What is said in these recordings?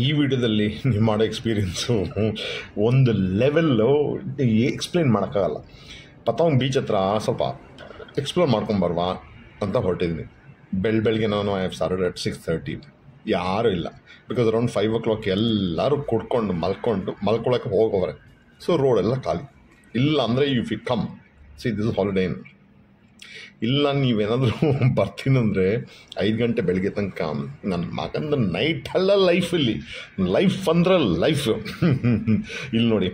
ಈ ವಿಡಿಯೋದಲ್ಲಿ ನೀವು ಮಾಡೋ ಎಕ್ಸ್ಪೀರಿಯೆನ್ಸು ಒಂದು ಲೆವೆಲ್ಲು ಎಕ್ಸ್ಪ್ಲೇನ್ ಮಾಡೋಕ್ಕಾಗಲ್ಲ. ಪತಾಂಗ್ ಬೀಚ್ ಹತ್ರ ಸ್ವಲ್ಪ ಎಕ್ಸ್ಪ್ಲೋರ್ ಮಾಡ್ಕೊಂಬರ್ವಾ ಅಂತ ಹೊರಟಿದ್ದೀನಿ. ಬೆಳಗ್ಗೆ ನಾನು ಐ ಹ್ಯಾವ್ ಸ್ಟಾರ್ಟೆಡ್ ಅಟ್ 6:30. ಯಾರೂ ಇಲ್ಲ, ಬಿಕಾಸ್ ಅರೌಂಡ್ 5 o'clock ಎಲ್ಲರೂ ಕುಡ್ಕೊಂಡು ಮಲ್ಕೊಳ್ಳೋಕೆ ಹೋಗೋವ್ರೆ. ಸೊ ರೋಡೆಲ್ಲ ಖಾಲಿ. ಇಲ್ಲ ಅಂದರೆ if you come see this is Holiday Inn. ಇಲ್ಲ ನೀವೇನಾದರೂ ಬರ್ತೀನಂದರೆ 5 ಗಂಟೆ ಬೆಳಗ್ಗೆ ತನಕ ನನ್ನ ಮಗಂದು ನೈಟ್ ಅಲ್ಲ ಲೈಫ್ ಅಂದ್ರೆ ಲೈಫ್. ಇಲ್ಲಿ ನೋಡಿ,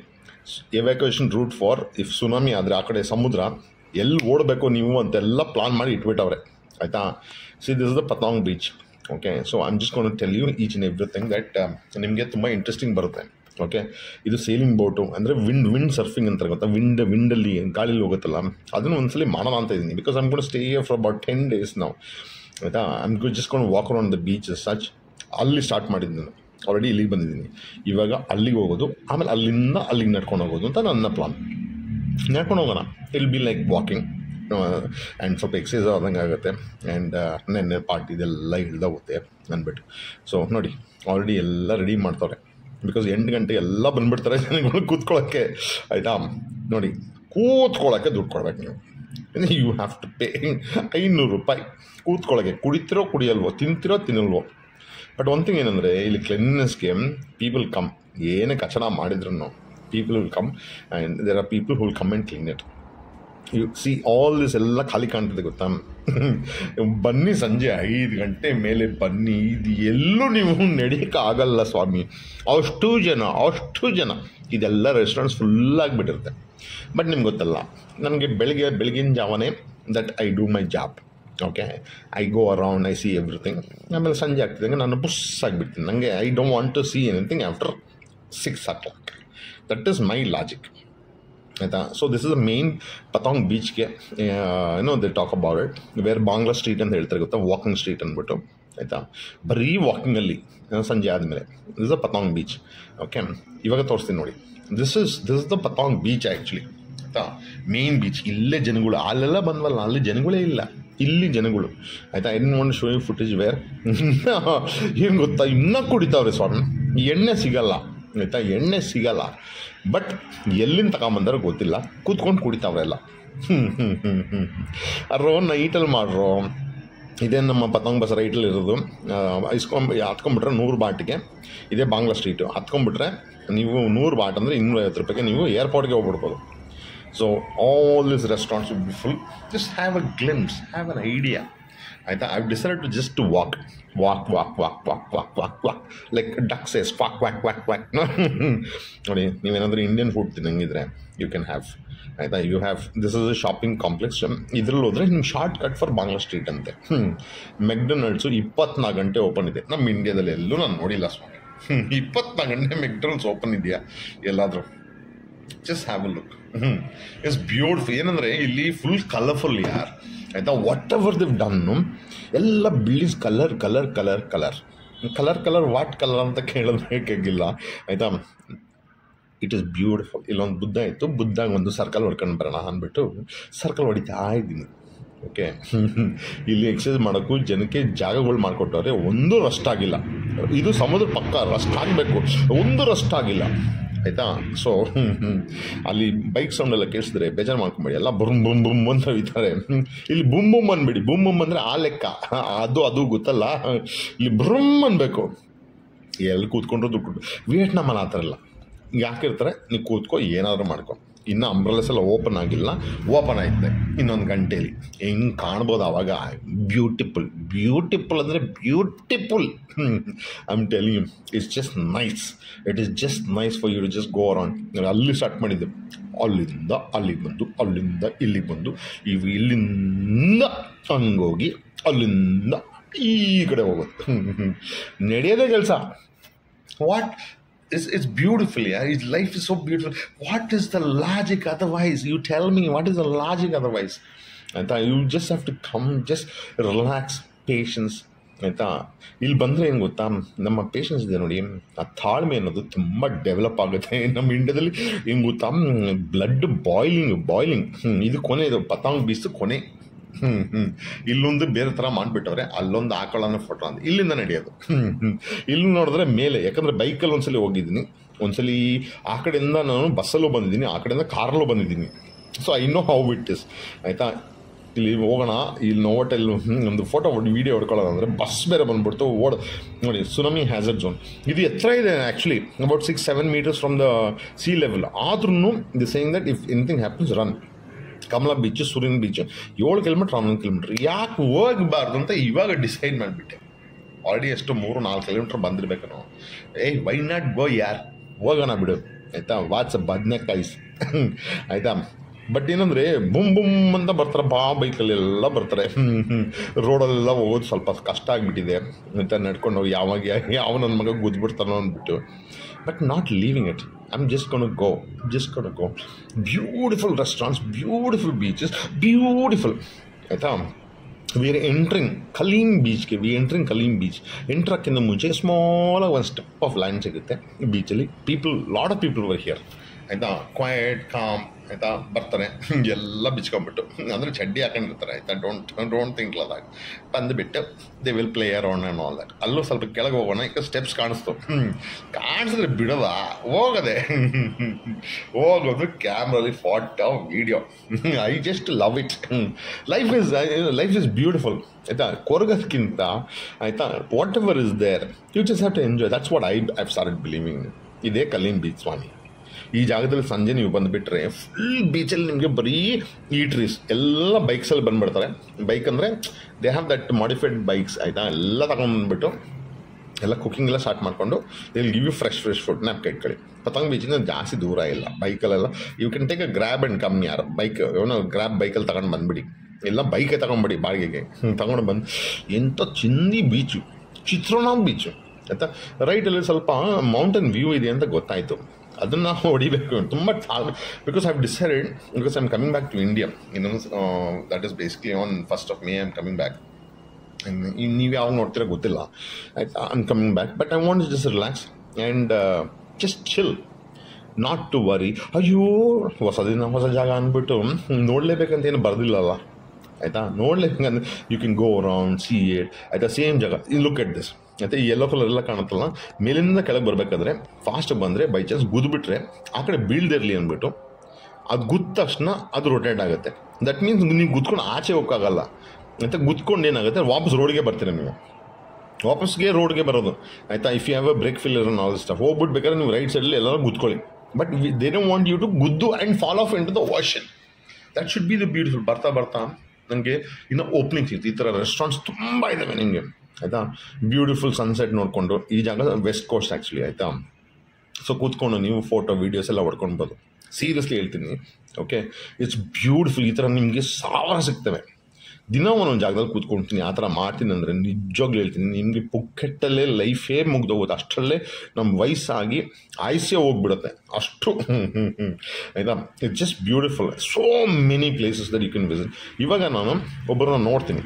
ಎವ್ಯಾಕ್ಯುಯೇಷನ್ ರೂಟ್ ಫಾರ್ ಇಫ್ ಸುನಾಮಿ ಆದರೆ ಆ ಕಡೆ ಸಮುದ್ರ ಎಲ್ಲಿ ಓಡಬೇಕು ನೀವು ಅಂತೆಲ್ಲ ಪ್ಲಾನ್ ಮಾಡಿ ಇಟ್ಬಿಟ್ಟವ್ರೆ, ಆಯಿತಾ. See this is the Patong beach. Okay, so I am just going to tell you each and everything that ನಿಮಗೆ ತುಂಬ ಇಂಟ್ರೆಸ್ಟಿಂಗ್ ಬರುತ್ತೆ. ಓಕೆ, ಇದು ಸೇಲಿಂಗ್ ಬೋಟು ಅಂದರೆ ವಿಂಡ್ ಸರ್ಫಿಂಗ್ ಅಂತಾರೆ ಗೊತ್ತಾ, ವಿಂಡಲ್ಲಿ ಗಾಳಿಲಿ ಹೋಗುತ್ತಲ್ಲ, ಅದನ್ನು ಒಂದ್ಸಲಿ ಮಾಡೋಣ ಅಂತ ಇದ್ದೀನಿ. Because I'm gonna stay for about 10 days ನಾವು, ಆಯಿತಾ. I'm just gonna walk around the beach such. ಅಲ್ಲಿ ಸ್ಟಾರ್ಟ್ ಮಾಡಿದ್ದು ನಾನು, ಆಲ್ರೆಡಿ ಇಲ್ಲಿಗೆ ಬಂದಿದ್ದೀನಿ. ಇವಾಗ ಅಲ್ಲಿಗೆ ಹೋಗೋದು, ಆಮೇಲೆ ಅಲ್ಲಿಗೆ ನಡ್ಕೊಂಡು ಹೋಗೋದು ಅಂತ ನನ್ನ ಪ್ಲಾನ್. ನಡ್ಕೊಂಡು ಹೋಗೋಣ, ಇಲ್ ಬಿ ಲೈಕ್ ವಾಕಿಂಗ್ ಆ್ಯಂಡ್ ಸ್ವಲ್ಪ ಎಕ್ಸಸೈಸ್ ಆದಂಗೆ ಆಗುತ್ತೆ. ಆ್ಯಂಡ್ ನೆನ್ನೆ ಪಾರ್ಟಿ ಇದೆಲ್ಲ ಇಳ್ದೋಗುತ್ತೆ ಅಂದ್ಬಿಟ್ಟು. ಸೊ ನೋಡಿ, ಆಲ್ರೆಡಿ ಎಲ್ಲ ರೆಡಿ ಮಾಡ್ತವ್ರೆ. ಬಿಕಾಸ್ 8 ಗಂಟೆ ಎಲ್ಲ ಬಂದುಬಿಡ್ತಾರೆ ಜನಗಳು ಕೂತ್ಕೊಳ್ಳೋಕ್ಕೆ, ಆಯಿತಾ. ನೋಡಿ, ಕೂತ್ಕೊಳ್ಳೋಕ್ಕೆ ದುಡ್ಡು ಕೊಡ್ಬೇಕು ನೀವು. ಯು ಹ್ಯಾವ್ ಟು ಪೇ 500 ರೂಪಾಯಿ ಕೂತ್ಕೊಳ್ಳೋಕ್ಕೆ. ಕುಡಿತಿರೋ ಕುಡಿಯಲ್ವೋ, ತಿಂತಿರೋ ತಿನ್ನಲ್ವೋ. ಬಟ್ ಒನ್ ಥಿಂಗ್ ಏನಂದರೆ, ಇಲ್ಲಿ ಕ್ಲೆನ್ಲಿನೆಸ್ಗೆ ಪೀಪಲ್ ಕಮ್. ಏನೇ ಕಚಡ ಮಾಡಿದ್ರು people will come and there are people who will come and clean it. You see all this ಎಲ್ಲ ಖಾಲಿ ಕಾಣ್ತದೆ ಗೊತ್ತಾ. ಬನ್ನಿ, ಸಂಜೆ 5 ಗಂಟೆ ಮೇಲೆ ಬನ್ನಿ. ಇದು ಎಲ್ಲೂ ನೀವು ನಡೆಯೋಕ್ಕಾಗಲ್ಲ ಸ್ವಾಮಿ, ಅಷ್ಟು ಜನ. ಇದೆಲ್ಲ ರೆಸ್ಟೋರೆಂಟ್ಸ್ ಫುಲ್ಲಾಗಿಬಿಟ್ಟಿರುತ್ತೆ. ಬಟ್ ನಿಮ್ಗೆ ಗೊತ್ತಲ್ಲ, ನನಗೆ ಬೆಳಗಿನ ಜಾವನೇ that I do my job. Okay, I go around, I see everything. ಆಮೇಲೆ ಸಂಜೆ ಆಗ್ತಿದ್ದಂಗೆ ನಾನು ಬುಸ್ ಆಗಿಬಿಡ್ತೀನಿ. ನನಗೆ I don't want to see anything after 6 o'clock. That is my logic, ಆಯಿತಾ. So this is the main Patong ಬೀಚ್ಗೆ they talk about it, where Bangla street ಅಂತ ಹೇಳ್ತಾರೆ ಗೊತ್ತಾ, ವಾಕಿಂಗ್ ಸ್ಟ್ರೀಟ್ ಅಂದ್ಬಿಟ್ಟು, ಆಯಿತಾ. ಬರೀ ವಾಕಿಂಗಲ್ಲಿ ಸಂಜೆ ಆದಮೇಲೆ this is the Patong beach. Okay, ಇವಾಗ ತೋರಿಸ್ತೀನಿ ನೋಡಿ. This is the Patong beach actually, ಆಯಿತಾ. Main beach. ಇಲ್ಲೇ ಜನಗಳು, ಅಲ್ಲೆಲ್ಲ ಬಂದ್ವಲ್ಲ, ಅಲ್ಲಿ ಜನಗಳೇ ಇಲ್ಲ, ಇಲ್ಲಿ ಜನಗಳು, ಆಯಿತಾ. ಇನ್ನು ಒಂದು ಶೋಯಿಂಗ್ ಫುಟೇಜ್ ವೇರ್ ಏನು ಗೊತ್ತಾ, ಇನ್ನೂ ಕುಡಿತಾವ್ರೆ ಸ್ವಾಮಿ. ಎಣ್ಣೆ ಸಿಗಲ್ಲ, ಆಯಿತಾ, ಎಣ್ಣೆ ಸಿಗಲ್ಲ. ಬಟ್ ಎಲ್ಲಿಂದ ತಗೊಂಬಂದಾರೋ ಗೊತ್ತಿಲ್ಲ, ಕೂತ್ಕೊಂಡು ಕುಡಿತಾವ್ರೆಲ್ಲ. ಅರೋ ನೈಟಲ್ಲಿ ಮಾಡ್ರೋ. ಇದೇ ನಮ್ಮ ಪತಾಂಗ್ ಬಸ್ ರೈಟಲ್ಲಿ ಇರೋದು. ಹತ್ಕೊಂಡ್ಬಿಟ್ರೆ 100 ಬಾಟಿಗೆ ಇದೇ ಬಾಂಗ್ಲಾ ಸ್ಟ್ರೀಟು. ಹತ್ಕೊಂಡ್ಬಿಟ್ರೆ ನೀವು 100 ಬಾಟ್ ಅಂದರೆ 250 ರೂಪಾಯಿಗೆ ನೀವು ಏರ್ಪೋರ್ಟ್ಗೆ ಹೋಗ್ಬಿಡ್ಬೋದು. So all this restaurants will be full. Just have a glimpse, have an idea, ಆಯಿತಾ. I decided to just to walk like duck says walk. ನೋಡಿ, ನೀವೇನಾದರೂ ಇಂಡಿಯನ್ ಫುಡ್ ತಿನ್ನಂಗಿದ್ರೆ ಯು ಕ್ಯಾನ್ ಹ್ಯಾವ್, ಆಯಿತಾ. You have, this is a shopping complex. ಇದ್ರಲ್ಲಿ ಹೋದರೆ ನಿಮ್ಗೆ short cut for Bangla street ಅಂತೆ. McDonald's 24 ಗಂಟೆ ಓಪನ್ ಇದೆ. ನಮ್ಮ ಇಂಡಿಯಾದಲ್ಲಿ ಎಲ್ಲೂ ನಾನು ನೋಡಿಲ್ಲ ಸ್ವಾಮಿ. 24 ಗಂಟೆ ಮೆಕ್ಡೊನಾಲ್ಡ್ಸ್ ಓಪನ್ ಇದೆಯಾ ಎಲ್ಲಾದರೂ? Just have a look. It's beautiful. ಏನಂದರೆ ಇಲ್ಲಿ ಫುಲ್ ಕಲರ್ಫುಲ್ ಯಾರ್, ಆಯಿತಾ. ವಾಟ್ ಎವರ್ ದಿವ್ ಡನ್ನು, ಎಲ್ಲ ಬಿಲ್ಡಿಂಗ್ಸ್ ಕಲರ್ ವಾಟ್ ಕಲರ್ ಅಂತ ಕೇಳೋದಕ್ಕಾಗಿಲ್ಲ, ಆಯಿತಾ. It is beautiful. ಇಲ್ಲೊಂದು ಬುದ್ಧ ಇತ್ತು, ಬುದ್ಧಾಗ ಒಂದು ಸರ್ಕಲ್ ಹೊಡ್ಕೊಂಡು ಬರೋಣ ಅಂದ್ಬಿಟ್ಟು ಸರ್ಕಲ್ ಹೊಡಿತಾ ಇದ್ದೀನಿ. ಓಕೆ, ಇಲ್ಲಿ ಎಕ್ಸಸೈಸ್ ಮಾಡೋಕ್ಕೂ ಜನಕ್ಕೆ ಜಾಗಗಳು ಮಾಡಿಕೊಟ್ಟವ್ರೆ. ಒಂದು ರಸ್ಟ್ ಆಗಿಲ್ಲ. ಇದು ಸಮುದ್ರ ಪಕ್ಕ, ರಸ್ಟ್ ಆಗಬೇಕು, ಒಂದು ರಸ್ಟ್ ಆಗಿಲ್ಲ, ಆಯಿತಾ. ಸೊ ಅಲ್ಲಿ ಬೈಕ್ ಸೌಂಡೆಲ್ಲ ಕೇಳಿಸಿದ್ರೆ ಬೇಜಾರು ಮಾಡ್ಕೊಂಬೇಡಿ. ಎಲ್ಲ ಬುಮ್ ಅಂತ ಇದ್ದಾರೆ. ಇಲ್ಲಿ ಬುಮ್ ಅನ್ಬೇಡಿ. ಬುಮ್ ಅಂದರೆ ಆ ಲೆಕ್ಕ, ಅದು ಗೊತ್ತಲ್ಲ. ಇಲ್ಲಿ ಬ್ರಮ್ ಅನ್ಬೇಕು. ಎಲ್ಲಿ ಕೂತ್ಕೊಂಡ್ರು ದುಡ್ಡು. ವಿಯೆಟ್ನಾಮಲ್ಲಿ ಆ ಥರ ಇಲ್ಲ. ಯಾಕಿರ್ತಾರೆ, ನೀವು ಕೂತ್ಕೊ, ಏನಾದರೂ ಮಾಡ್ಕೊ. ಇನ್ನು ಅಂಬ್ರೆಲಾಸ್ ಎಲ್ಲ ಓಪನ್ ಆಗಿಲ್ಲ, ಓಪನ್ ಆಯ್ತದೆ ಇನ್ನೊಂದು ಗಂಟೆಯಲ್ಲಿ. ಹೆಂಗೆ ಕಾಣ್ಬೋದು ಆವಾಗ. ಬ್ಯೂಟಿಫುಲ್ ಅಂದರೆ beautiful. I am telling you, it's just nice. It is just nice for you to just go around. ಅಲ್ಲಿ ಸ್ಟಾರ್ಟ್ ಮಾಡಿದ್ದೆ, ಅಲ್ಲಿಂದ ಅಲ್ಲಿಗೆ ಬಂದು, ಅಲ್ಲಿಂದ ಇಲ್ಲಿಗೆ ಬಂದು, ಇಲ್ಲಿಂದ ಹಂಗೋಗಿ ಅಲ್ಲಿಂದ ಈ ಕಡೆ ಹೋಗೋದು. ನಡೆಯೋದೇ ಕೆಲಸ. What it's beautiful, yeah. Life is so beautiful. What is the logic otherwise? You tell me, what is the logic otherwise? ಆಯಿತಾ. you just have to come, just relax, patience, ಆಯಿತಾ. ಇಲ್ಲಿ ಬಂದರೆ ಏನು ಗೊತ್ತಾ, ನಮ್ಮ ಪೇಷನ್ಸ್ ಇದೆ ನೋಡಿ, ಆ ತಾಳ್ಮೆ ಅನ್ನೋದು ತುಂಬ ಡೆವಲಪ್ ಆಗುತ್ತೆ. ನಮ್ಮ ಇಂಡಿಯಾದಲ್ಲಿ ಏನು ಗೊತ್ತಾ, ಬ್ಲಡ್ ಬಾಯ್ಲಿಂಗ್. ಇದು ಕೊನೆ, ಇದು ಪತಾಂಗ್ ಬೀಚ್ ಕೊನೆ, ಇಲ್ಲೊಂದು ಬೇರೆ ಥರ ಮಾಡಿಬಿಟ್ಟವ್ರೆ, ಅಲ್ಲೊಂದು ಹಾಕೊಳ್ಳೋ ಫೋಟೋ ಅಂತ ಇಲ್ಲಿಂದ ನಡೆಯೋದು. ಇಲ್ಲಿ ನೋಡಿದ್ರೆ ಮೇಲೆ, ಯಾಕಂದರೆ ಬೈಕಲ್ಲಿ ಒಂದ್ಸಲಿ ಹೋಗಿದ್ದೀನಿ, ಒಂದ್ಸಲಿ ಆ ಕಡೆಯಿಂದ ನಾನು ಬಸ್ಸಲ್ಲೂ ಬಂದಿದ್ದೀನಿ, ಆ ಕಡೆಯಿಂದ ಕಾರಲ್ಲೂ ಬಂದಿದ್ದೀನಿ. So I know how it is, ಆಯಿತಾ. ಇಲ್ಲಿ ಹೋಗೋಣ, ಇಲ್ಲಿ ನೋವಟೆಲ್ ಒಂದು ಫೋಟೋ ವಿಡಿಯೋ ಹೊಡ್ಕೊಳ್ಳೋದಂದರೆ ಬಸ್ ಬೇರೆ ಬಂದುಬಿಡ್ತು ನೋಡಿ, ಸುನಾಮಿ ಹ್ಯಾಸರ್ಡ್ ಝೋನ್. ಇದು ಎತ್ತರ ಇದೆ actually, about 6-7 meters from the sea level. ಆದ್ರೂ the saying that if anything happens run. Kamala beach, ಸೂರ್ಯನ ಬೀಚು 7 kilometer 11 kilometer. ಯಾಕೆ ಹೋಗಬಾರ್ದು ಅಂತ ಇವಾಗ ಡಿಸೈಡ್ ಮಾಡಿಬಿಟ್ಟೆ. ಆಲ್ರೆಡಿ ಎಷ್ಟು 3-4 kilometer ಬಂದಿರಬೇಕು ನಾವು. ವೈ ನಾಟ್ ಗೋ ಯಾರ್, ಹೋಗೋಣ ಬಿಡು ಆಯಿತಾ. ವಾಟ್ಸಪ್ ಬದನೆಕಾಯ್ಸ್ ಆಯಿತಾ. ಬಟ್ ಏನಂದರೆ ಬುಮ್ ಬುಮ್ ಅಂತ ಬರ್ತಾರೆ ಬೈಕಲ್ಲೆಲ್ಲ ಬರ್ತಾರೆ. ರೋಡಲ್ಲೆಲ್ಲ ಹೋಗೋದು ಸ್ವಲ್ಪ ಕಷ್ಟ ಆಗಿಬಿಟ್ಟಿದೆ ಅಂತ, ನಡ್ಕೊಂಡು ಹೋಗಿ ಯಾವ ನನ್ನ ಮಗ ಗುದ್ಬಿಡ್ತಾನೋ ಅಂದ್ಬಿಟ್ಟು. But not leaving it, I am just gonna go. Beautiful restaurants, beautiful beaches, beautiful ಆಯಿತಾ. ವಿ ಆರ್ ಎಂಟ್ರಿಂಗ್ ಕಲೀಂ ಬೀಚ್ಗೆ. ಕಲೀಂ ಬೀಚ್ ಎಂಟ್ರಕ್ಕಿಂತ ಮುಂಚೆ ಸ್ಮಾಲಾಗಿ ಒಂದು ಸ್ಟೆಪ್ ಆಫ್ ಲ್ಯಾಂಡ್ ಸಿಗುತ್ತೆ ಬೀಚಲ್ಲಿ. Lot of people were here ಆಯಿತಾ. ಕ್ವೈಟ್ ಕಾಮ್ ಆಯಿತಾ, ಬರ್ತಾರೆ ಎಲ್ಲ ಬಿಚ್ಕೊಂಡ್ಬಿಟ್ಟು, ಅಂದರೆ ಚಡ್ಡಿ ಹಾಕೊಂಡಿರ್ತಾರೆ ಆಯಿತಾ. ಡೋಂಟ್ ಥಿಂಕ್ ಲೈಕ್ ಬಂದುಬಿಟ್ಟು they will play around and all that. ಅಲ್ಲೂ ಸ್ವಲ್ಪ ಕೆಳಗೆ ಹೋಗೋಣ, ಈಗ ಸ್ಟೆಪ್ಸ್ ಕಾಣಿಸಿದ್ರೆ ಬಿಡೋದಾ, ಹೋಗೋದು ಕ್ಯಾಮ್ರಲ್ಲಿ photo video. I just love it. Life is beautiful ಆಯಿತಾ. ಕೊರಗೋದಕ್ಕಿಂತ ಆಯಿತಾ, whatever is there you just have to enjoy. That's what I started believing. ಇದೇ ಕಲೀಂ ಬೀಚ್ ಸ್ವಾಮಿ. ಈ ಜಾಗದಲ್ಲಿ ಸಂಜೆ ನೀವು ಬಂದುಬಿಟ್ರೆ ಫುಲ್ ಬೀಚಲ್ಲಿ ನಿಮಗೆ ಬರೀ ಈಟ್ರೀಸ್ ಎಲ್ಲ ಬೈಕ್ಸಲ್ಲಿ ಬಂದುಬಿಡ್ತಾರೆ. ಬೈಕ್ ಅಂದರೆ they have that modified bikes ಆಯಿತಾ. ಎಲ್ಲ ತಗೊಂಡ್ಬಂದ್ಬಿಟ್ಟು ಎಲ್ಲ ಕುಕ್ಕಿಂಗ್ ಎಲ್ಲ ಸ್ಟಾರ್ಟ್ ಮಾಡಿಕೊಂಡು ಇಲ್ಲಿ give you fresh food. Napkin ಇಟ್ಕೊಳ್ಳಿ. ಪತಂಗ್ ಬೀಚಿಂದ ಜಾಸ್ತಿ ದೂರ ಇಲ್ಲ ಬೈಕಲ್ಲೆಲ್ಲ. You can take a Grab and come. ಯಾರು ಬೈಕ್ ಗ್ರ್ಯಾಬ್ ಬೈಕಲ್ಲಿ ತಗೊಂಡು ಬಂದುಬಿಡಿ, ಎಲ್ಲ ಬೈಕೇ ತಗೊಂಡ್ಬಿಡಿ ಬಾಡಿಗೆಗೆ ತಗೊಂಡು ಬಂದು. ಎಂಥ ಚಿಂದಿ ಬೀಚು, ಚಿತ್ರಾನ್ನ ಬೀಚು ಆಯಿತಾ. ರೈಟಲ್ಲಿ ಸ್ವಲ್ಪ ಮೌಂಟೇನ್ ವ್ಯೂ ಇದೆ ಅಂತ ಗೊತ್ತಾಯಿತು. ಅದನ್ನು ಹೊಡಿಬೇಕು ತುಂಬ. Because I have decided, because I am coming back to India. That is basically on 1st of May I am coming back. ನೀವು ಯಾವಾಗ ನೋಡ್ತೀರಾ ಗೊತ್ತಿಲ್ಲ ಆಯ್ತಾ. I am coming back, but I want just relax and just chill, not to worry. ಅಯ್ಯೋ ಹೊಸ ಜಾಗ ಅಂದ್ಬಿಟ್ಟು ನೋಡಲೇಬೇಕಂತ ಏನು ಬರೆದಿಲ್ಲಲ್ಲ ಆಯಿತಾ. ನೋಡಲೇಬೇಕಂದ್ರೆ you can go around, see it ಆಯಿತಾ. ಸೇಮ್ ಜಾಗ. ಲುಕ್ ಎಟ್ ದಿಸ್ ಮತ್ತು ಈ ಯೆಲ್ಲೋ ಕಲರ್ ಎಲ್ಲ ಕಾಣುತ್ತಲ್ಲ, ಮೇಲಿಂದ ಕೆಳಗೆ ಬರಬೇಕಾದ್ರೆ ಫಾಸ್ಟ್ ಬಂದರೆ ಬೈ ಚಾನ್ಸ್ ಗುದ್ಬಿಟ್ರೆ ಆ ಕಡೆ ಬೀಳ್ದಿರಲಿ ಅಂದ್ಬಿಟ್ಟು ಅದು ಗುದ್ದ ತಕ್ಷಣ ಅದು ರೊಟೇಟ್ ಆಗುತ್ತೆ. ದಟ್ ಮೀನ್ಸ್ ನೀವು ಗುದ್ಕೊಂಡು ಆಚೆ ಹೋಗೋಕ್ಕಾಗಲ್ಲ ಮತ್ತು ಗುದ್ಕೊಂಡು ಏನಾಗುತ್ತೆ, ವಾಪಸ್ ರೋಡ್ಗೆ ಬರ್ತೀರ ನೀವು. ವಾಪಸ್ಗೆ ರೋಡ್ಗೆ ಬರೋದು ಆಯಿತಾ. If you have a break filler all stuff ಹೋಗ್ಬಿಡ್ಬೇಕಾದ್ರೆ ನೀವು ರೈಟ್ ಸೈಡಲ್ಲಿ ಎಲ್ಲರೂ ಗುದ್ಕೊಳ್ಳಿ. But they don't want you to ಗುದ್ದು and fall off into the ocean. That should be the beautiful. ಬರ್ತಾ ನನಗೆ ಇನ್ನೂ ಓಪನಿಂಗ್ಸ್ ಇತ್ತು. ಈ ಥರ ರೆಸ್ಟೋರೆಂಟ್ಸ್ ತುಂಬ ಇದ್ದಾವೆ ನಿಮಗೆ ಆಯಿತಾ. ಬ್ಯೂಟಿಫುಲ್ ಸನ್ಸೆಟ್ ನೋಡಿಕೊಂಡು. ಈ ಜಾಗ ವೆಸ್ಟ್ ಕೋಸ್ಟ್ ಆ್ಯಕ್ಚುಲಿ ಆಯಿತಾ. ಸೊ ಕೂತ್ಕೊಂಡು ನೀವು ಫೋಟೋ ವೀಡಿಯೋಸ್ ಎಲ್ಲ ಹೊಡ್ಕೊಳ್ಬೋದು. ಸೀರಿಯಸ್ಲಿ ಹೇಳ್ತೀನಿ, ಓಕೆ. It's beautiful. ಈ ಥರ ನಿಮಗೆ ಸಾವಿರ ಸಿಗ್ತವೆ. ದಿನ ಒಂದೊಂದು ಜಾಗದಲ್ಲಿ ಕೂತ್ಕೊಳ್ತೀನಿ, ಆ ಥರ ಮಾಡ್ತೀನಿ ಅಂದರೆ ನಿಜವಾಗ್ಲೂ ಹೇಳ್ತೀನಿ ನಿಮಗೆ ಪುಕ್ಕೆಟ್ಟಲ್ಲೇ ಲೈಫೇ ಮುಗ್ದೋಗುತ್ತೆ. ಅಷ್ಟರಲ್ಲೇ ನಮ್ಮ ವಯಸ್ಸಾಗಿ ಆಯುಷ್ಯ ಹೋಗ್ಬಿಡುತ್ತೆ ಅಷ್ಟು ಆಯಿತಾ. It's just beautiful. So many places that you can visit. ಇವಾಗ ನಾನು ಒಬ್ಬರನ್ನ ನೋಡ್ತೀನಿ,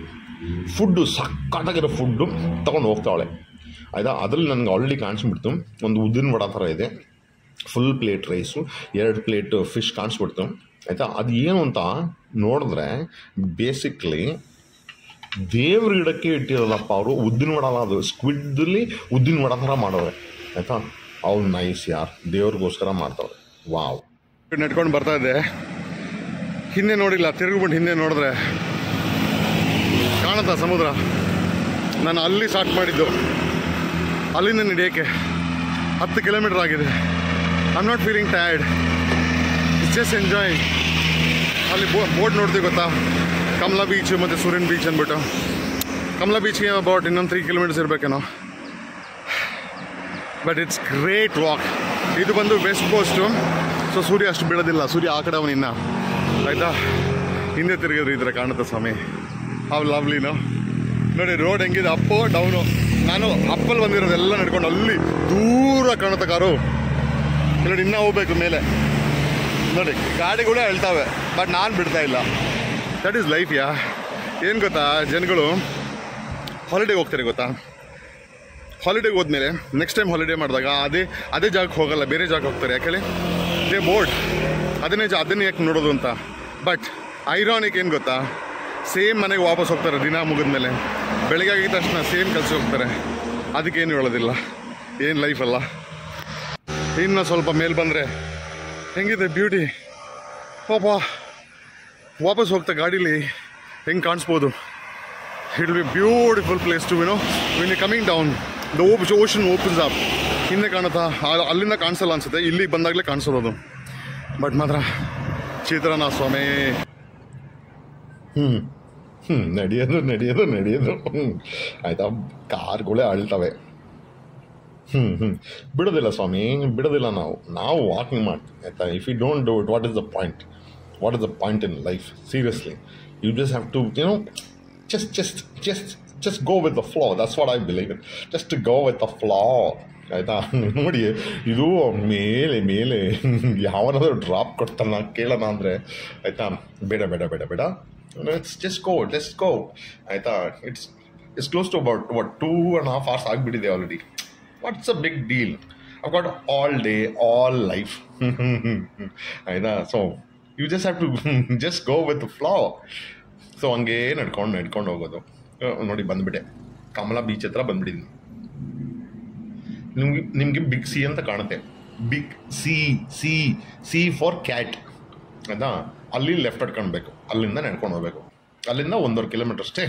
ಫುಡ್ಡು ಸಕ್ಕತ್ತಾಗಿರೋ ಫುಡ್ಡು ತೊಗೊಂಡು ಹೋಗ್ತಾವಳೆ ಆಯಿತಾ. ಅದರಲ್ಲಿ ನನಗೆ ಆಲ್ರೆಡಿ ಕಾಣಿಸ್ಬಿಡ್ತು. ಒಂದು ಉದ್ದಿನ ವಡ ಥರ ಇದೆ, full plate rice, 2 plate fish ಕಾಣಿಸ್ಬಿಡ್ತು ಆಯಿತಾ. ಅದು ಏನು ಅಂತ ನೋಡಿದ್ರೆ ಬೇಸಿಕ್ಲಿ ದೇವ್ರ ಗಿಡಕ್ಕೆ ಇಟ್ಟಿರೋದಪ್ಪ ಅವರು. ಉದ್ದಿನ ವಡ ಅಲ್ಲ ಅದು, ಸ್ಕ್ವಿಡ್ದಲ್ಲಿ ಉದ್ದಿನ ವಡ ಥರ ಮಾಡೋರೆ ಆಯಿತಾ. ಅವ್ರು ನೈಸ್ ಯಾರು, ದೇವ್ರಿಗೋಸ್ಕರ ಮಾಡ್ತಾವ್ರೆ. ವಾವ್. ನೆಟ್ಕೊಂಡು ಬರ್ತಾ ಇದ್ದೆ, ಹಿಂದೆ ನೋಡಿಲ್ಲ, ತಿರುಗಿಬಿಟ್ಟು ಹಿಂದೆ ನೋಡಿದ್ರೆ ಕಾಣುತ್ತಾ ಸಮುದ್ರ. ನಾನು ಅಲ್ಲಿ ಸ್ಟಾರ್ಟ್ ಮಾಡಿದ್ದು, ಅಲ್ಲಿಂದ ನಡೆಯೋಕ್ಕೆ 10 kilometer ಆಗಿದೆ. I am not feeling tired, it's just enjoy. ಅಲ್ಲಿ ಬೋಟ್ ನೋಡ್ತೀವಿ ಗೊತ್ತಾ, ಕಮಲಾ ಬೀಚು ಮತ್ತು ಸೂರ್ಯನ ಬೀಚ್ ಅಂದ್ಬಿಟ್ಟು. ಕಮಲಾ ಬೀಚ್ಗೆ ಅಬೌಟ್ ಇನ್ನೊಂದು 3 kilometers ಇರಬೇಕೇನೋ. But it's great walk. ಇದು ಬಂದು ವೆಸ್ಟ್ ಕೋಸ್ಟು, ಸೊ ಸೂರ್ಯ ಅಷ್ಟು ಬೀಳೋದಿಲ್ಲ. ಸೂರ್ಯ ಆ ಕಡೆ ಅವನಿನ್ನ ಆಯಿತಾ. ಹಿಂದೆ ತಿರುಗಿದ್ರೆ ಈ ಥರ ಕಾಣುತ್ತೆ ಸ್ವಾಮಿ. ಹೌ ಲವ್ಲಿನೋ ನೋಡಿ. ರೋಡ್ ಹೆಂಗಿದೆ, ಅಪ್ಪು ಡೌನು. ನಾನು ಅಪ್ಪಲ್ಲಿ ಬಂದಿರೋದೆಲ್ಲ ನಡ್ಕೊಂಡು ಅಲ್ಲಿ ದೂರ ಕಾಣುತ್ತೆ ಕಾರು. ನೋಡಿ ಇನ್ನೂ ಹೋಗ್ಬೇಕು ಮೇಲೆ ನೋಡಿ, ಗಾಡಿಗಳೇ ಹೇಳ್ತಾವೆ, ಬಟ್ ನಾನು ಬಿಡ್ತಾ ಇಲ್ಲ. ದಟ್ ಈಸ್ ಲೈಫ್ ಯಾ. ಏನು ಗೊತ್ತಾ, ಜನಗಳು ಹಾಲಿಡೇಗೆ ಹೋಗ್ತಾರೆ ಗೊತ್ತಾ. ಹಾಲಿಡೇಗೆ ಹೋದ್ಮೇಲೆ ನೆಕ್ಸ್ಟ್ ಟೈಮ್ ಹಾಲಿಡೇ ಮಾಡಿದಾಗ ಅದೇ ಜಾಗಕ್ಕೆ ಹೋಗಲ್ಲ, ಬೇರೆ ಜಾಗಕ್ಕೆ ಹೋಗ್ತಾರೆ. ಯಾಕೆ ದೇ ಬೋರ್ಡ್ ಅದನ್ನೇ ಯಾಕೆ ನೋಡೋದು ಅಂತ. ಬಟ್ ಐರಾನಿಕ್ ಏನು ಗೊತ್ತಾ, ಸೇಮ್ ಮನೆಗೆ ವಾಪಸ್ ಹೋಗ್ತಾರೆ ದಿನ ಮುಗಿದ್ಮೇಲೆ. ಬೆಳಗ್ಗೆ ಆಗಿದ ತಕ್ಷಣ ಸೇಮ್ ಕೆಲಸ ಹೋಗ್ತಾರೆ. ಅದಕ್ಕೇನು ಹೇಳೋದಿಲ್ಲ, ಏನು ಲೈಫಲ್ಲ. ಇನ್ನು ಸ್ವಲ್ಪ ಮೇಲೆ ಬಂದರೆ ಹೆಂಗಿದೆ ಬ್ಯೂಟಿ ಪಾಪ. ವಾಪಸ್ ಹೋಗ್ತಾ ಗಾಡೀಲಿ ಹೆಂಗೆ ಕಾಣಿಸ್ಬೋದು. It will be beautiful place to when you coming down the ocean opens up. ಹಿಂದೆ ಕಾಣುತ್ತಾ, ಅಲ್ಲಿಂದ ಕಾಣಿಸಲ್ಲ ಅನ್ಸುತ್ತೆ, ಇಲ್ಲಿಗೆ ಬಂದಾಗಲೇ ಕಾಣಿಸೋದು. ಬಟ್ ಮಾತ್ರ ಚಿತ್ರನ ಸ್ವಾಮಿ. ನಡೆಯೋದು ಆಯಿತಾ. ಕಾರ್ಗಳೇ ಅಳ್ತವೆ. ಬಿಡೋದಿಲ್ಲ ಸ್ವಾಮಿ, ಬಿಡೋದಿಲ್ಲ. ನಾವು ವಾಕಿಂಗ್ ಮಾಡ್ತೀವಿ ಆಯಿತಾ. If you don't do it, what is the point in life? Seriously, you just have to just go with the flow. That's what I believe in. Just to go with the flow. ಆಯಿತಾ. ನೋಡಿ, ಇದು ಮೇಲೆ ಯಾವನಾದರೂ drop ಕೊಡ್ತಾನ ಕೇಳೋಣ ಅಂದರೆ ಆಯಿತಾ, ಬೇಡ. let's go ಆಯಿತಾ. It's close to about 2.5 hours ಆಗಿಬಿಟ್ಟಿದೆ already. What's a big deal? I've got all day, all life. ಆಯಿತಾ. So you just have to just go with the flow. So ಹಂಗೆ ನಡ್ಕೊಂಡು ಹೋಗೋದು. ನೋಡಿ, ಬಂದುಬಿಟ್ಟೆ, ಕಮಲಾ ಬೀಚ್ ಹತ್ರ ಬಂದುಬಿಟ್ಟಿದ್ದೀನಿ. ನಿಮಗೆ ಬಿಗ್ ಸಿ ಅಂತ ಕಾಣುತ್ತೆ. ಬಿಗ್ ಸಿ ಫಾರ್ ಕ್ಯಾಟ್ ಆಯಿತಾ. ಅಲ್ಲಿ ಲೆಫ್ಟ್ ಹಟ್ಕೊಳ್ಬೇಕು, ಅಲ್ಲಿಂದ ನಡ್ಕೊಂಡು ಹೋಗ್ಬೇಕು. ಅಲ್ಲಿಂದ 1.5 ಕಿಲೋಮೀಟರ್ ಅಷ್ಟೇ.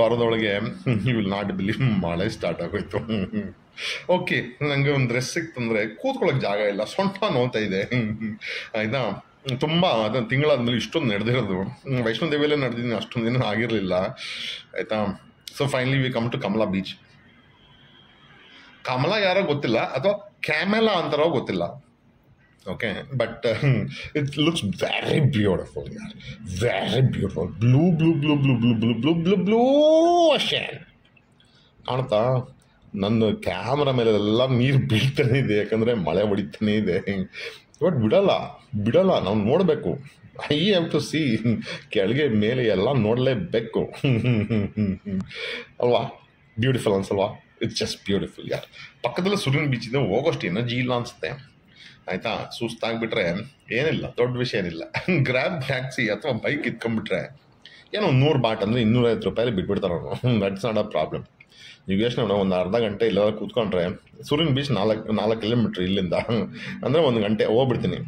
ಬರೋದೊಳಗೆ ಯು ವಿಲ್ ನಾಟ್ ಬಿಲೀವ್, ಮಳೆ ಸ್ಟಾರ್ಟ್ ಆಗೋಯ್ತು. ಓಕೆ, ನನಗೆ ಒಂದು ರೆಸ್ಟ್ ಸಿಕ್ತಂದರೆ ಕೂತ್ಕೊಳ್ಳೋಕೆ ಜಾಗ ಇಲ್ಲ, ಸೊಂಟ ನೋವ್ತಾ ಇದೆ ಆಯಿತಾ. ತುಂಬ ಅದನ್ನು ತಿಂಗಳಾದ್ಮೇಲೆ ಇಷ್ಟೊಂದು ನಡೆದಿರೋದು. ವೈಷ್ಣೋದೇವಿಯಲ್ಲೇ ನಡೆದಿದ್ದೀನಿ, ಅಷ್ಟೊಂದು ದಿನ ಆಗಿರಲಿಲ್ಲ ಆಯಿತಾ. So finally we come to Kamala beach. Kamala ಯಾರೋ ಗೊತ್ತಿಲ್ಲ, ಅಥವಾ ಕ್ಯಾಮೆಲಾ ಅಂತಾರೋ ಗೊತ್ತಿಲ್ಲ. Okay, but it looks very beautiful ಯಾರ್, ವೆರಿ ಬ್ಯೂಟಿಫುಲ್. ಬ್ಲೂ ಓಷನ್ ಕಾಣ್ತಾ. ನನ್ನ ಕ್ಯಾಮ್ರಾ ಮೇಲೆಲ್ಲ ನೀರು ಬೀಳ್ತಾನೆ ಇದೆ, ಯಾಕಂದರೆ ಮಳೆ ಹೊಡಿತಾನೆ ಇದೆ. ಬಟ್ ಬಿಡಲ್ಲ, ನಾವು ನೋಡಬೇಕು. I have to see. ಕೆಳಗೆ ಮೇಲೆ ಎಲ್ಲ ನೋಡಲೇಬೇಕು ಅಲ್ವಾ. ಬ್ಯೂಟಿಫುಲ್ ಅನ್ಸಲ್ವಾ? ಇಟ್ಸ್ ಜಸ್ಟ್ ಬ್ಯೂಟಿಫುಲ್ ಯಾರ್. ಪಕ್ಕದಲ್ಲೇ ಸೂರ್ಯನ ಬೀಚ್ ಇದೆ, ಹೋಗೋಷ್ಟು ಎನರ್ಜಿ ಇಲ್ಲ ಅನಿಸುತ್ತೆ ಆಯಿತಾ. ಸುಸ್ತಾಗ್ಬಿಟ್ರೆ ಏನಿಲ್ಲ, ದೊಡ್ಡ ವಿಷಯ ಏನಿಲ್ಲ. ಗ್ರ್ಯಾಬ್ ಟ್ಯಾಕ್ಸಿ ಅಥವಾ ಬೈಕ್ ಇಟ್ಕೊಂಡ್ಬಿಟ್ರೆ ಏನೋ 100 ಬಾಟ್ ಅಂದರೆ 250 ರೂಪಾಯಲ್ಲಿ ಬಿಟ್ಬಿಡ್ತಾರೆ ಅವರು. That's not a problem. ನೀವು ಯೋಚನೆ ಮಾಡೋ, ಒಂದು ಅರ್ಧ ಗಂಟೆ ಇಲ್ಲ ಕೂತ್ಕೊಂಡ್ರೆ ಸೂರ್ಯನ ಬೀಚ್ 4 ಕಿಲೋಮೀಟ್ರ್ ಇಲ್ಲಿಂದ, ಅಂದರೆ 1 ಗಂಟೆ ಹೋಗ್ಬಿಡ್ತೀನಿ.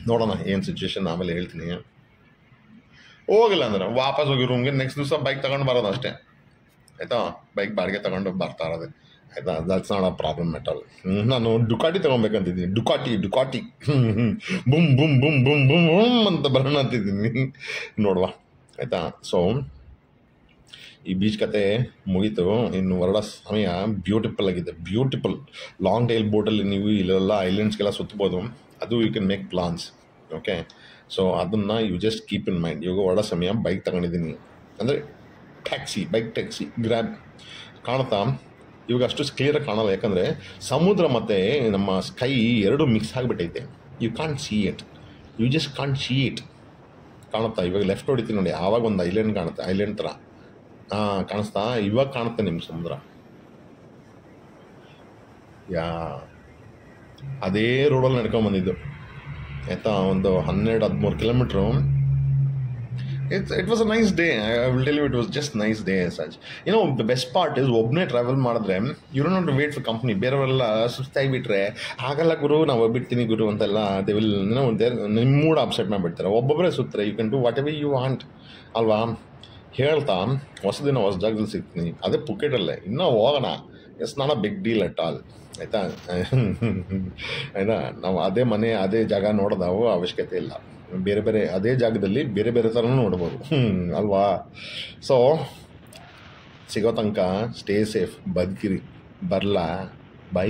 ನೋಡೋಣ ಏನು ಸಿಚುವೇಶನ್, ಆಮೇಲೆ ಹೇಳ್ತೀನಿ. ಹೋಗಿಲ್ಲ ಅಂದರೆ ವಾಪಸ್ ಹೋಗಿ ರೂಮ್ಗೆ ನೆಕ್ಸ್ಟ್ ದಿವಸ ಬೈಕ್ ತಗೊಂಡು ಬರೋದು ಅಷ್ಟೇ ಆಯಿತಾ. ಬೈಕ್ ಬಾಡಿಗೆ ತಗೊಂಡು ಬರ್ತಾ ಇರೋದೆ ಆಯಿತಾ. That's not a problem at all. ನಾನು ಡುಕಾಟಿ ತೊಗೊಬೇಕಂತಿದ್ದೀನಿ. ಡುಕಾಟಿ ಬುಮ್ ಬುಮ್ ಬುಮ್ ಬುಮ್ ಬುಮ್ ಬುಮ್ ಅಂತ ಬರೋಣ ಅಂತಿದ್ದೀನಿ. ನೋಡುವ ಆಯಿತಾ. ಸೊ ಈ ಬೀಚ್ ಕತೆ ಮುಗೀತು. ಇನ್ನು ಹೊರಡೋ ಸಮಯ. ಬ್ಯೂಟಿಫುಲ್ ಆಗಿದೆ, ಬ್ಯೂಟಿಫುಲ್. ಲಾಂಗ್ ಟೈಲ್ ಬೋಟಲ್ಲಿ ನೀವು ಇಲ್ಲೆಲ್ಲ ಐಲ್ಯಾಂಡ್ಸ್ಗೆಲ್ಲ ಸುತ್ತಬೋದು. ಅದು you can make plans. Okay, so ಅದನ್ನು you just keep in mind. ಇವಾಗ ಹೊರಡೋ ಸಮಯ ಬೈಕ್ ತಗೊಂಡಿದ್ದೀನಿ, ಅಂದರೆ ಬೈಕ್ ಟ್ಯಾಕ್ಸಿ ಗ್ರ್ಯಾಬ್. ಕಾಣುತ್ತಾ? ಇವಾಗ ಅಷ್ಟು ಕ್ಲಿಯರಾಗಿ ಕಾಣಲ್ಲ, ಯಾಕಂದರೆ ಸಮುದ್ರ ಮತ್ತು ನಮ್ಮ ಸ್ಕೈ ಎರಡು ಮಿಕ್ಸ್ ಆಗಿಬಿಟ್ಟೈತೆ. You can't see it, you just can't see it. ಕಾಣುತ್ತಾ? ಇವಾಗ ಲೆಫ್ಟ್ ಹೊಡಿತೀನಿ ನೋಡಿ, ಆವಾಗ ಒಂದು ಐಲ್ಯಾಂಡ್ ಕಾಣುತ್ತೆ, ಐಲ್ಯಾಂಡ್ ಥರ. ಕಾಣಿಸ್ತಾ? ಇವಾಗ ಕಾಣುತ್ತೆ ನಿಮ್ಮ ಸಮುದ್ರ. ಅದೇ ರೋಡಲ್ಲಿ ನಡ್ಕೊಂಬಂದಿದ್ದು ಆಯಿತಾ. ಒಂದು 12-13 kilometre. It was a nice day. I will tell you, it was just nice day as such. You know, the best part is, ಒಬ್ಬನೇ ಟ್ರಾವೆಲ್ ಮಾಡಿದ್ರೆ you don't have to wait for company. ಬೇರೆಯವರೆಲ್ಲ ಸುಸ್ತಾಗಿಬಿಟ್ರೆ ಆಗಲ್ಲ ಗುರು, ನಾವು ಬಿಡ್ತೀನಿ ಗುರು ಅಂತೆಲ್ಲ ದೇ ವಿಲ್ ನಿಮ್ಮ ಮೂಡ್ ಅಪ್ಸೆಟ್ ಮಾಡಿಬಿಡ್ತಾರೆ. ಒಬ್ಬೊಬ್ಬರೇ ಸುತ್ತರೆ you can do whatever you want ಅಲ್ವಾ. ಹೇಳ್ತಾ ಹೊಸ ಜಾಗದಲ್ಲಿ ಸಿಗ್ತೀನಿ, ಅದೇ ಪುಕೆಟಲ್ಲೇ. ಇನ್ನೂ ಹೋಗೋಣ. It's not a big deal at all ಆಯಿತಾ. ಆಯಿತಾ, ನಾವು ಅದೇ ಮನೆ ಅದೇ ಜಾಗ ನೋಡೋದಾವು ಅವಶ್ಯಕತೆ ಇಲ್ಲ. ಬೇರೆ ಅದೇ ಜಾಗದಲ್ಲಿ ಬೇರೆ ಥರನೂ ನೋಡ್ಬೋದು ಅಲ್ವಾ. ಸೊ ಸಿಗೋ ತನಕ ಸ್ಟೇ ಸೇಫ್, ಬದುಕಿರಿ. ಬರಲಾ? ಬೈ.